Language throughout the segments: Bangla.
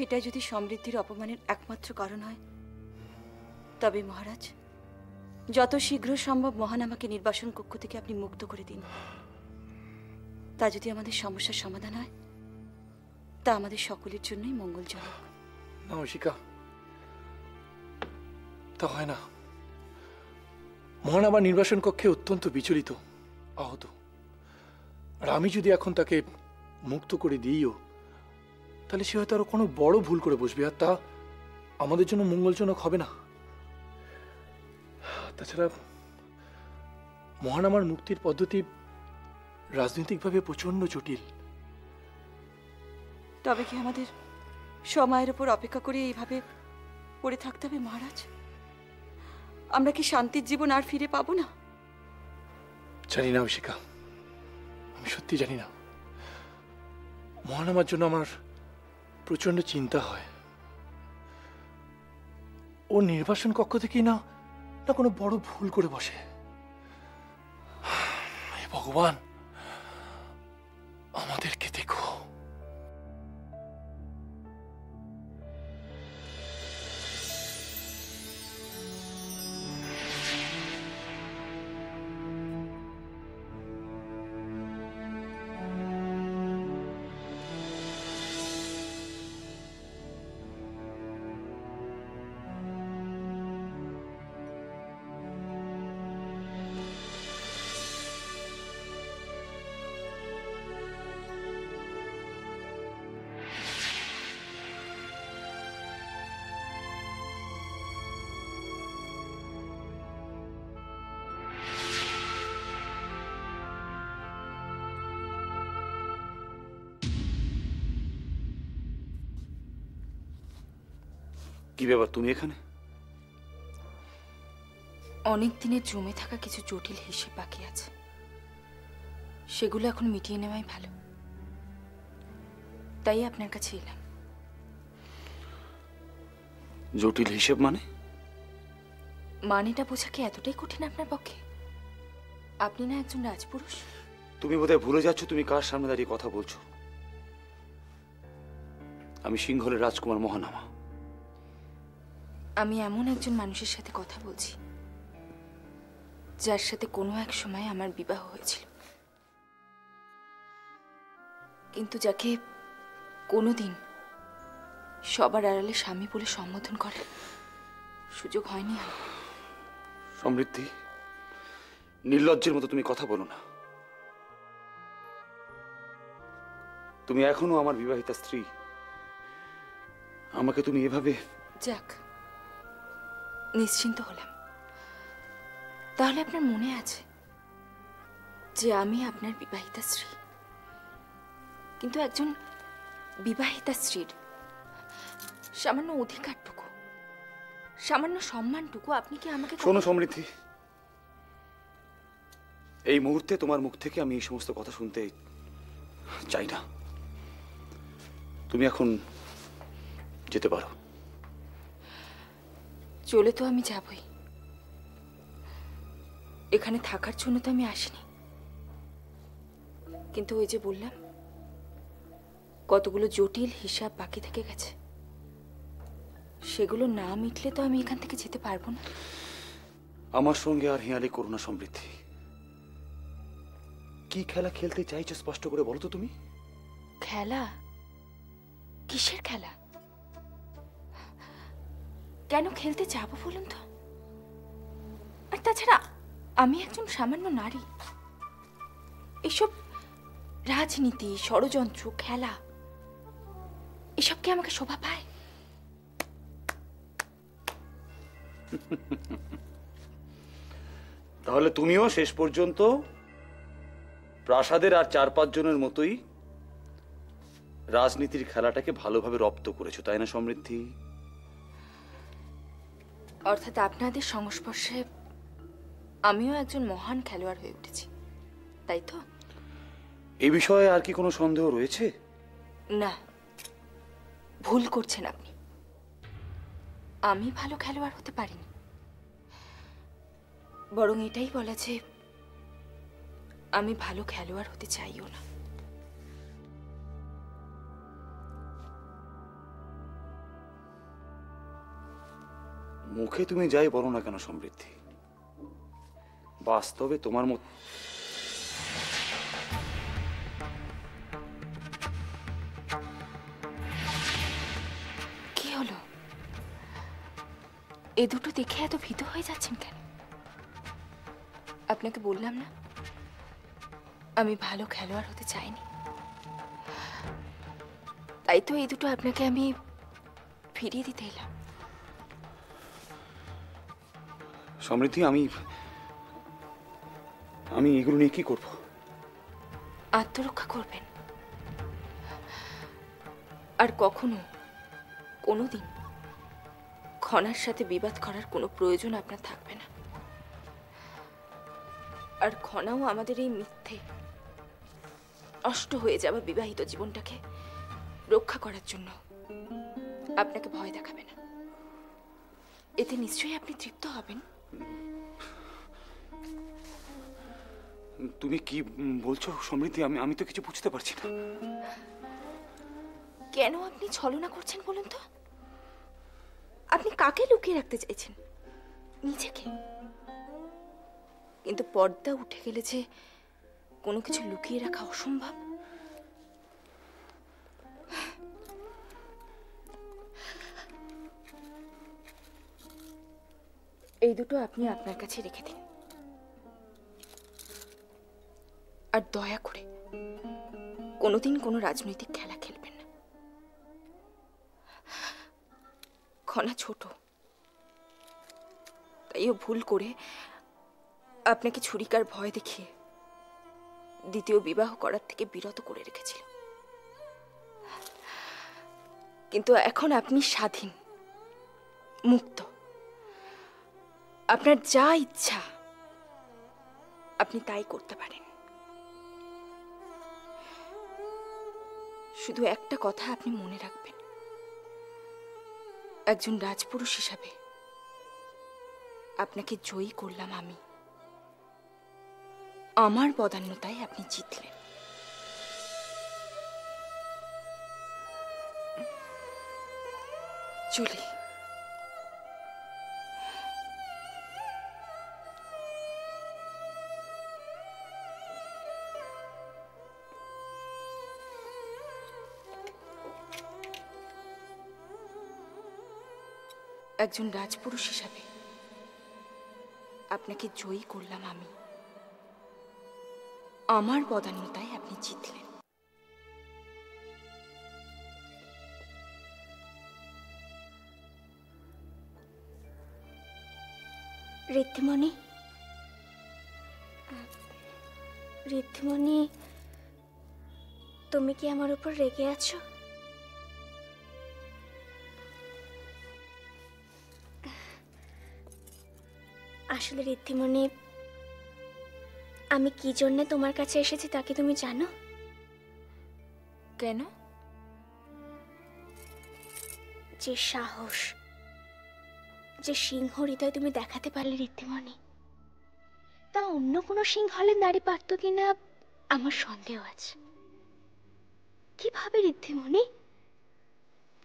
সেটাই যদি সমৃদ্ধির অপমানের একমাত্র কারণ হয়, তবে মহারাজ যত শীঘ্র সম্ভব মহান আমাকে নির্বাসন কক্ষ থেকে আপনি মুক্ত করে দিন। তা যদি আমাদের সমস্যার সমাধান হয়, তা আমাদের সকলের জন্যই মঙ্গলজনক। না ঐশিকা, তা হয় না। মহান আমার নির্বাসন কক্ষে অত্যন্ত বিচলিত, আহত। আর আমি যদি এখন তাকে মুক্ত করে দিইও, তাহলে সে হয়তো আরো কোনো বড় ভুল করে বসবে, আর তা আমাদের জন্য মঙ্গলজনক হবে না। তাছাড়া মহান আমার মুক্তির পদ্ধতি রাজনৈতিকভাবে প্রচন্ড জটিল। তবে কি আমাদের সময়ের উপর অপেক্ষা করে এইভাবে পড়ে থাকতে হবে মহারাজ? আমরা কি শান্তির জীবন আর ফিরে পাবো না? জানি না ঐশিকা, আমি সত্যি জানি না। মহান আমার জন্য আমার প্রচন্ড চিন্তা হয়। ও নির্বাসন কক্ষ থেকেই না না কোনো বড় ভুল করে বসে। হে ভগবান, আমাদেরকে দেখো। কি ব্যাপার, তুমি এখানে? অনেক দিনের জমে থাকা কিছু জটিল হিসেব বাকি আছে, সেগুলো এখন মিটিয়ে নেওয়াই ভালো। তাই আপনার কাছে এলাম। জটিল হিসেব মানে? মানেটা বোঝা কি এতটাই কঠিন আপনার পক্ষে? আপনি না একজন রাজপুরুষ? তুমি বোধহয় ভুলে যাচ্ছ তুমি কার সামনে দাঁড়িয়ে কথা বলছো। আমি সিংহলের রাজকুমার মহানামা। আমি এমন একজন মানুষের সাথে কথা বলছি যার সাথে কোনো এক সময় আমার বিবাহ হয়েছিল, কিন্তু যাকে কোনোদিন সবার আড়ালে স্বামী বলে সম্বোধন করার সুযোগ হয়নি আমার। সমৃদ্ধি, নির্লজ্জের মতো তুমি কথা বলো না। তুমি এখনো আমার বিবাহিতা স্ত্রী। আমাকে তুমি এভাবে... যাক, নিশ্চিন্ত হলাম। তাহলে আপনার মনে আছে যে আমি আপনার বিবাহিতা স্ত্রী, কিন্তু একজন বিবাহিতা স্ত্রীর সামান্য অধিকারটুকু, সামান্য সম্মানটুকু আপনি কি আমাকে... শোনো সমৃদ্ধি, এই মুহূর্তে তোমার মুখ থেকে আমি এই সমস্ত কথা শুনতে চাই না। তুমি এখন যেতে পারো। চলে তো আমি যাবই, এখানে থাকার জন্য তো আমি আসিনি। কিন্তু ওই যে বললাম, কতগুলো জটিল হিসাব বাকি থেকে গেছে, সেগুলো না মিটলে তো আমি এখান থেকে যেতে পারবো না। আমার সঙ্গে আর হেয়ালি করো না সমৃদ্ধি। কি খেলা খেলতে চাইছো স্পষ্ট করে বলো তো তুমি। খেলা? কিসের খেলা? কেন খেলতে যাবো বলুন তো? আর তাছাড়া আমি একজন সামান্য নারী। এসব রাজনীতি, ষড়যন্ত্র, খেলা, এসব কি আমাকে শোভা পায়? তাহলে তুমিও শেষ পর্যন্ত প্রাসাদের আর 4-5 জনের মতোই রাজনীতির খেলাটাকে ভালোভাবে রপ্ত করেছো, তাই না সমৃদ্ধি? অর্থাৎ আপনাদের সংস্পর্শে আমিও একজন মহান খেলোয়াড় হয়ে উঠেছি, তাই তো? এই বিষয়ে আর কি কোনো সন্দেহ রয়েছে? না, ভুল করছেন আপনি। আমি ভালো খেলোয়াড় হতে পারিনি, বরং এটাই বলা যে আমি ভালো খেলোয়াড় হতে চাইও না। মুখে তুমি যাই বলো না কেন সমৃদ্ধি, বাস্তবে তোমার মত কি হলো? এ দুটো দেখে এত ভীত হয়ে যাচ্ছেন কেন? আপনাকে বললাম না আমি ভালো খেলোয়াড় হতে চাইনি, তাই তো এই দুটো আপনাকে আমি ফিরিয়ে দিতে এলাম। সমৃদ্ধি, আমি আমি এগুলো নিয়ে কি করব? আত্মরক্ষা করবেন, আর কখনো কোনোদিন খনার সাথে বিবাদ করার কোনো প্রয়োজন আপনার থাকবে না। আর খনাও আমাদের এই মিথ্যে নষ্ট হয়ে যাওয়া বিবাহিত জীবনটাকে রক্ষা করার জন্য আপনাকে ভয় দেখাবে না। এতে নিশ্চয়ই আপনি তৃপ্ত হবেন। তুমি কি বলছো সমৃদ্ধি? আমি তো কিছু বুঝতে পারছি না। কেন আপনি ছলনা করছেন বলুন তো? আপনি কাকে লুকিয়ে রাখতে চাইছেন? নিজেকে? কিন্তু পর্দা উঠে গেলে যে কোনো কিছু লুকিয়ে রাখা অসম্ভব। এই দুটো আপনি আপনার কাছে রেখে দিন, আর দয়া করে কোনোদিন কোনো রাজনৈতিক খেলা খেলবেন না। খনা ছোট, তাই ও ভুল করে আপনাকে ছুরিকার ভয় দেখিয়ে দ্বিতীয় বিবাহ করার থেকে বিরত করে রেখেছিল। কিন্তু এখন আপনি স্বাধীন, মুক্ত। আপনার যা ইচ্ছা আপনি তাই করতে পারেন। শুধু একটা কথা আপনি মনে রাখবেন, একজন রাজপুরুষ হিসাবে আপনাকে জয়ী করলাম আমি, আমার বদান্যতায় আপনি জিতলেন। চলি। একজন রাজপুরুষ হিসাবে আপনাকে জয়ী করলাম আমি, আমার বদান্যতায় আপনি জিতলেন। ঋদ্ধিমণি, ঋদ্ধিমণি, তুমি কি আমার উপর রেগে আছো? আসলে ঋদ্ধিমণি, আমি কি জন্যে তোমার কাছে এসেছি তা কি তুমি জানো? কেন? যে সাহস, যে সিংহ হৃদয় তুমি দেখাতে পারলে ঋদ্ধিমণি, তা অন্য কোনো সিংহলের নারী পারত কিনা আমার সন্দেহ আছে। কিভাবে ঋদ্ধিমণি,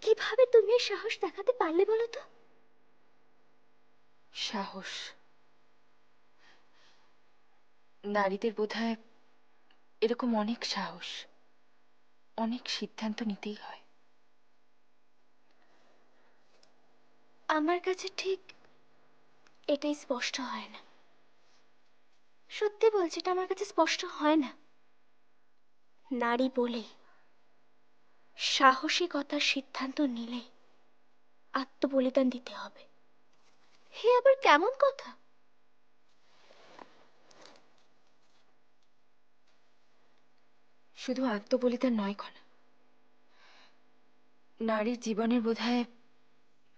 কিভাবে তুমি এই সাহস দেখাতে পারলে বলো তো? সাহস নারীদের বোধহয় এরকম অনেক সাহস, অনেক সিদ্ধান্ত নিতেই হয়। আমার কাছে ঠিক এটাই স্পষ্ট হয় না। সত্যি বলছি, এটা আমার কাছে স্পষ্ট হয় না। নারী বলে সাহসিকতার সিদ্ধান্ত নিলে আত্মবলিদান দিতে হবে, হে আবার কেমন কথা? শুধু আত্মবলিদান নয় খনা, নারীর জীবনের বোধহয়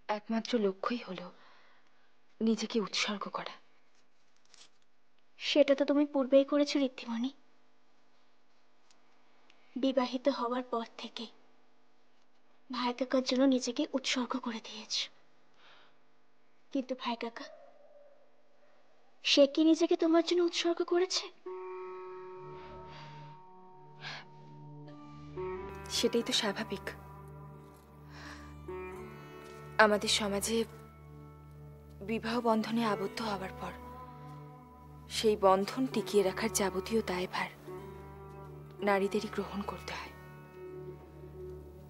একমাত্র লক্ষ্যই হলো নিজেকে উৎসর্গ করা। সেটা তো তুমি পূর্বেই করেছো ঋদ্ধিমণি। বিবাহিত হওয়ার পর থেকে ভাই কাকার জন্য নিজেকে উৎসর্গ করে দিয়েছ। কিন্তু ভাই কাকা, সে কি নিজেকে তোমার জন্য উৎসর্গ করেছে? সেটাই তো স্বাভাবিক। আমাদের সমাজে বিবাহ বন্ধনে আবদ্ধ হবার পর সেই বন্ধন টিকিয়ে রাখার যাবতীয় দায়ভার নারীদেরই গ্রহণ করতে হয়।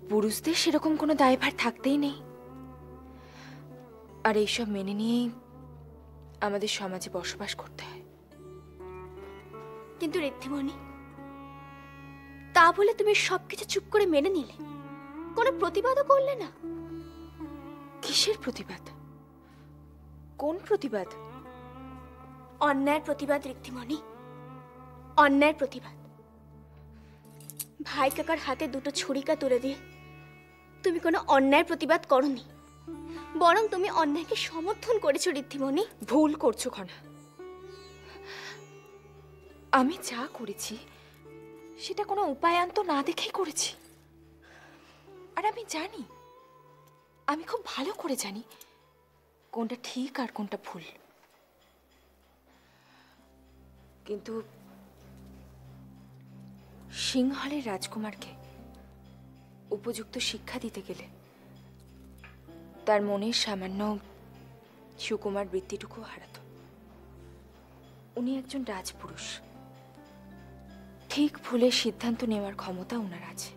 পুরুষদের সেরকম কোনো দায়ভার থাকতেই নেই। আর এইসব মেনে নিয়েই আমাদের সমাজে বসবাস করতে হয়। কিন্তু ঋদ্ধিমণি, তা বলে তুমি সবকিছু চুপ করে মেনে নিলে, কোনো প্রতিবাদও করলে না? কিসের প্রতিবাদ? কোন প্রতিবাদ? অন্যায়ের প্রতিবাদ ঋদ্ধিমণি, অন্যায়ের প্রতিবাদ। ভাই কাকার হাতে দুটো ছুরিকা তুলে দিয়ে তুমি কোনো অন্যায়ের প্রতিবাদ করনি, বরং তুমি অন্যায়কে সমর্থন করেছো ঋদ্ধিমণি। ভুল করছো খনা। আমি যা করেছি সেটা কোনো উপায়ান্ত না দেখেই করেছি। আর আমি জানি, আমি খুব ভালো করে জানি কোনটা ঠিক আর কোনটা ভুল। কিন্তু সিংহলের রাজকুমারকে উপযুক্ত শিক্ষা দিতে গেলে তার মনের সামান্য সুকুমার বৃত্তিটুকু হারাতো। উনি একজন রাজপুরুষ, ঠিক ভুলের সিদ্ধান্ত নেওয়ার ক্ষমতা ওনার আছে।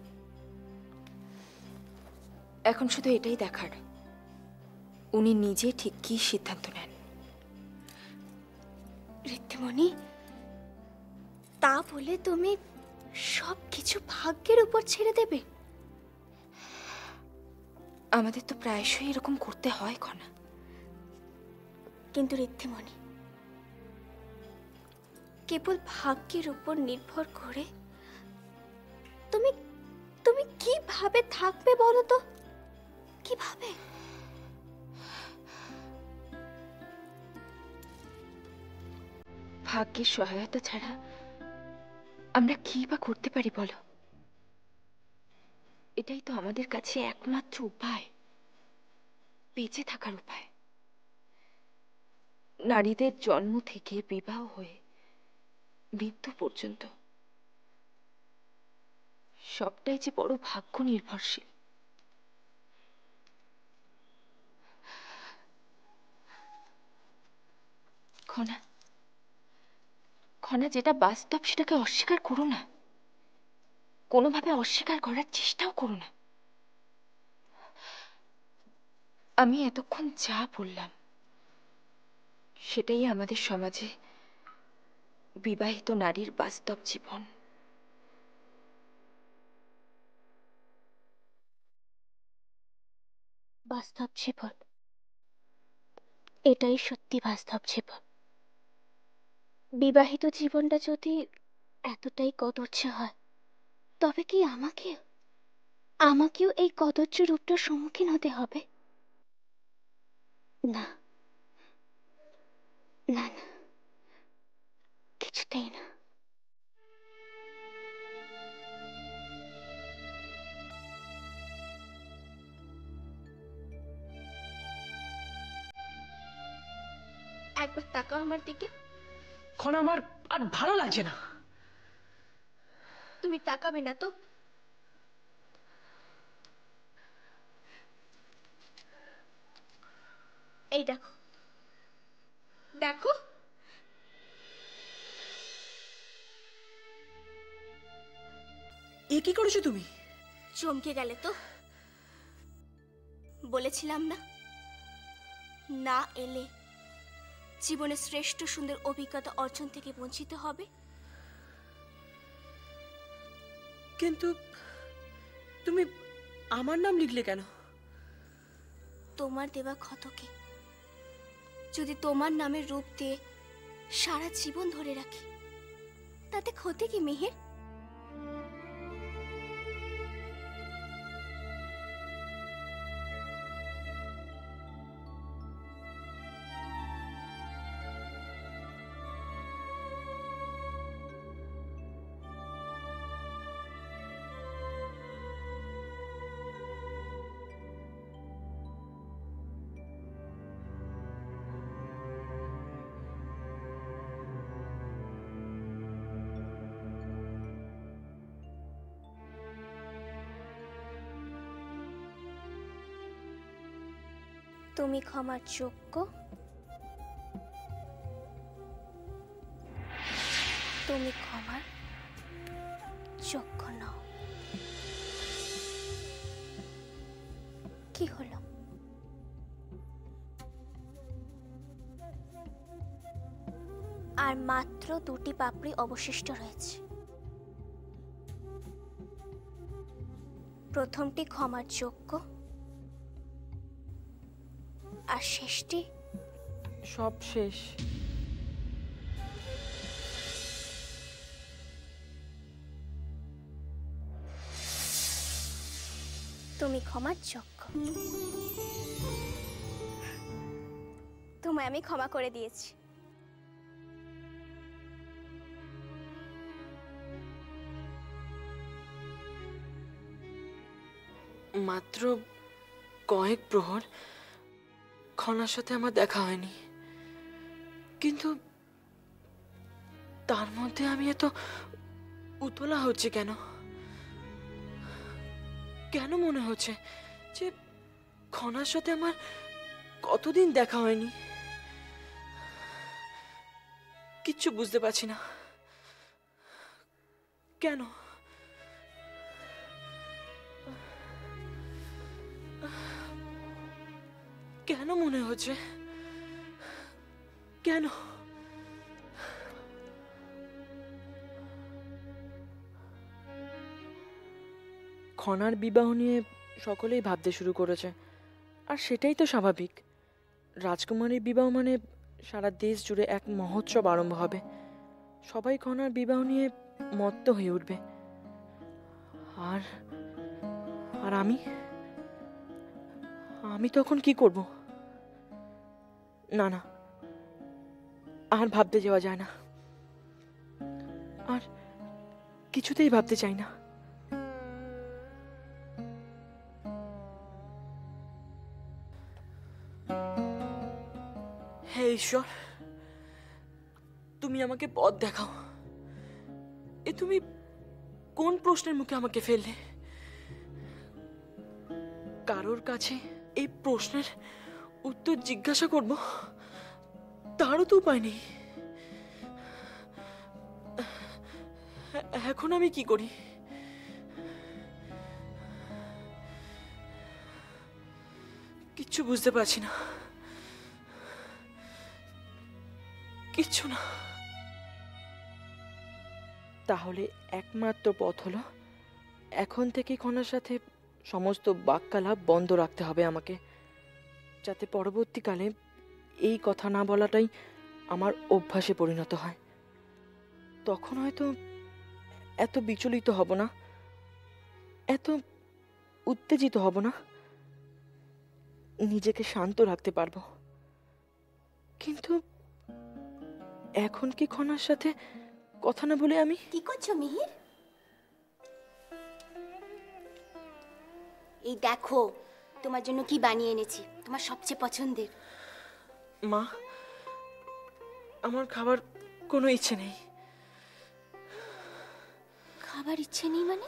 এখন শুধু এটাই দেখার উনি নিজে ঠিক কি সিদ্ধান্ত নেন। ঋদ্ধিমণি, তা বলে তুমি সবকিছু ভাগ্যের উপর ছেড়ে দেবে? আমাদের তো প্রায়শই এরকম করতে হয় খনা। কিন্তু ঋদ্ধিমণি, কেবল ভাগ্যের উপর নির্ভর করে তুমি তুমি কিভাবে থাকবে বলো তো? কিভাবে? ভাগ্যের সহায়তা ছাড়া আমরা কি বা করতে পারি বলো? এটাই তো আমাদের কাছে একমাত্র উপায়, বেঁচে থাকার উপায়। নারীদের জন্ম থেকে বিবাহ হয়ে মৃত্যু পর্যন্ত সবটাই যে বড় ভাগ্য নির্ভরশীল। খনা, খনা, যেটা বাস্তব সেটাকে অস্বীকার করো না, কোনোভাবে অস্বীকার করার চেষ্টাও করো না। আমি এতক্ষণ যা বললাম সেটাই আমাদের সমাজে বিবাহিত নারীর বাস্তব জীবন। বাস্তব জীবন, এটাই সত্যি বাস্তব জীবন। বিবাহিত জীবনটা যদি এতটাই কদর্য হয়, তবে কি আমাকেও এই কদর্য রূপটার সম্মুখীন হতে হবে? না, না, না, কিছুতেই না। একবার তাকাও আমার দিকে। এখন আমার আর ভালো লাগছে না। তুমি তাকাবে না তো? এই দেখো, দেখো, এ কি করেছো তুমি? চমকে গেলে তো? বলেছিলাম না, না এলে জীবনের শ্রেষ্ঠ সুন্দর অভিজ্ঞতা অর্জন থেকে বঞ্চিত হবে। কিন্তু তুমি আমার নাম লিখলে কেন? তোমার দেওয়া ক্ষতকে যদি তোমার নামের রূপ দিয়ে সারা জীবন ধরে রাখি, তাতে ক্ষতি কি মিহির? তুমি ক্ষমার যোগ্য তুমি ক্ষমার যোগ্য নও। কি হলো? আর মাত্র 2টি পাপড়ি অবশিষ্ট রয়েছে। প্রথমটি ক্ষমার যোগ্য, আর শেষটি সব শেষ। তুমি ক্ষমার যোগ্য। তোমায় আমি ক্ষমা করে দিয়েছি। মাত্র কয়েক প্রহর খনার সাথে আমার দেখা হয়নি, কিন্তু তার মধ্যে আমি এত উতলা হচ্ছে কেন? কেন মনে হচ্ছে যে খনার সাথে আমার কতদিন দেখা হয়নি? কিচ্ছু বুঝতে পারছি না। কেন? কেন মনে হচ্ছে? কেন? খনার বিবাহ নিয়ে সকলেই ভাবতে শুরু করেছে, আর সেটাই তো স্বাভাবিক। রাজকুমারীর বিবাহ মানে সারা দেশ জুড়ে এক মহোৎসব আরম্ভ হবে। সবাই খনার বিবাহ নিয়ে মত্ত হয়ে উঠবে। আর আর আমি তখন কি করব? না না, আর ভাবতে যাওয়া যায় না, আর কিছুতেই ভাবতে চাই না। হে ঈশ্বর, তুমি আমাকে পথ দেখাও। এ তুমি কোন প্রশ্নের মুখে আমাকে ফেললে? কারোর কাছে এই প্রশ্নের উত্তর জিজ্ঞাসা করব, তারও তো উপায় নেই। এখন আমি কি করি? কিচ্ছু বুঝতে পারছি না, কিচ্ছু না। তাহলে একমাত্র পথ হলো এখন থেকে খনার সাথে সমস্ত বাক্যালাপ বন্ধ রাখতে হবে আমাকে, যাতে পরবর্তীকালে এই কথা না বলাটাই আমার অভ্যাসে পরিণত হয়। তখন হয়তো এত বিচলিত হব না, এত উত্তেজিত হব না, নিজেকে শান্ত রাখতে পারবো। কিন্তু এখন কি খনার সাথে কথা না বলে আমি কি করছো মিহির? এই দেখো তোমার জন্য কি বানিয়ে এনেছি, তোমার সবচেয়ে পছন্দের। মা, আমার খাবার কোনো ইচ্ছে নেই। খাবার ইচ্ছে নেই মানে?